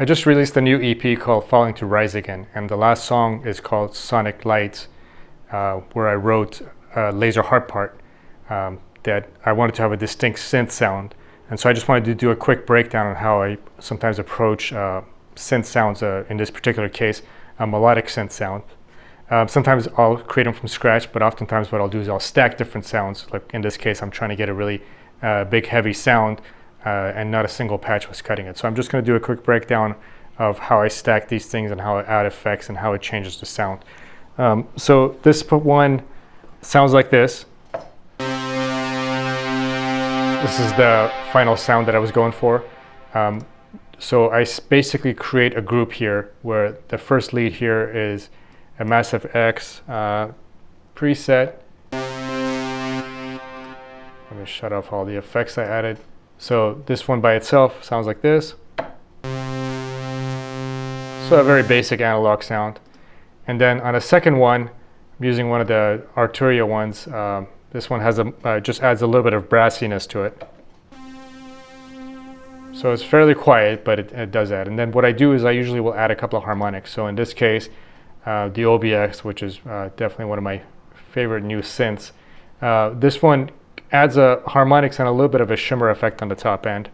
I just released a new EP called Falling to Rise Again, and the last song is called Sonic Lights, where I wrote a laser harp part that I wanted to have a distinct synth sound. And so I just wanted to do a quick breakdown on how I sometimes approach synth sounds, in this particular case, a melodic synth sound. Sometimes I'll create them from scratch, but oftentimes what I'll do is I'll stack different sounds. Like in this case, I'm trying to get a really big, heavy sound, and not a single patch was cutting it. So I'm just going to do a quick breakdown of how I stack these things and how it add effects and how it changes the sound. So this one sounds like this. This is the final sound that I was going for. So I basically create a group here where the first lead here is a Massive X preset. Let me shut off all the effects I added. So this one by itself sounds like this. So a very basic analog sound. And then on a second one, I'm using one of the Arturia ones. This one has just adds a little bit of brassiness to it. So it's fairly quiet, but it does add. And then what I do is I usually will add a couple of harmonics. So in this case, the OBX, which is definitely one of my favorite new synths. This one adds a harmonics and a little bit of a shimmer effect on the top end.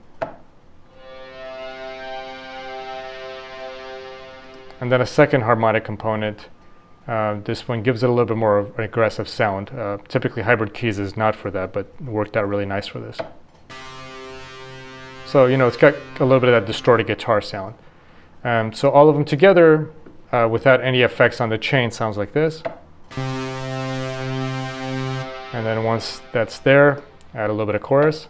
And then a second harmonic component. This one gives it a little bit more of an aggressive sound. Typically Hybrid Keys is not for that, but worked out really nice for this. So, you know, it's got a little bit of that distorted guitar sound. So all of them together, without any effects on the chain, sounds like this. And then once that's there, add a little bit of chorus.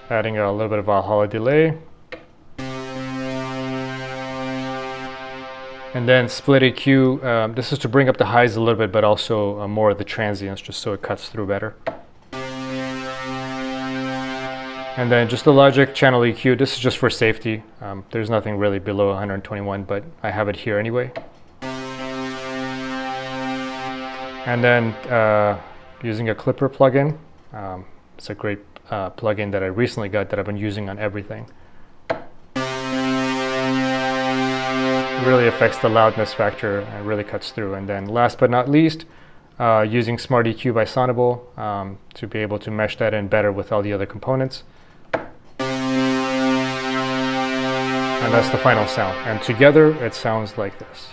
Adding a little bit of Valhalla delay. And then split EQ. This is to bring up the highs a little bit, but also more of the transients, just so it cuts through better. And then just the Logic channel EQ. This is just for safety. There's nothing really below 121, but I have it here anyway. And then using a Clipper plugin. It's a great plugin that I recently got that I've been using on everything. Really affects the loudness factor and really cuts through. And then last but not least, using Smart EQ by Sonible to be able to mesh that in better with all the other components. And that's the final sound. And together it sounds like this.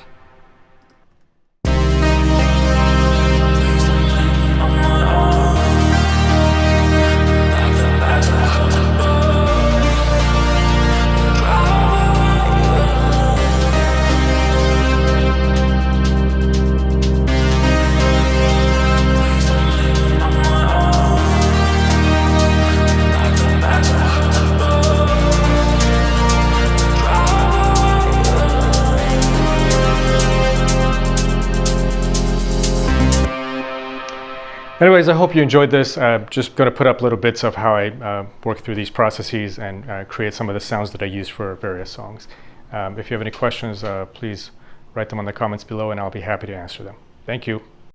Anyways, I hope you enjoyed this. Just going to put up little bits of how I work through these processes and create some of the sounds that I use for various songs. If you have any questions, please write them on the comments below and I'll be happy to answer them. Thank you.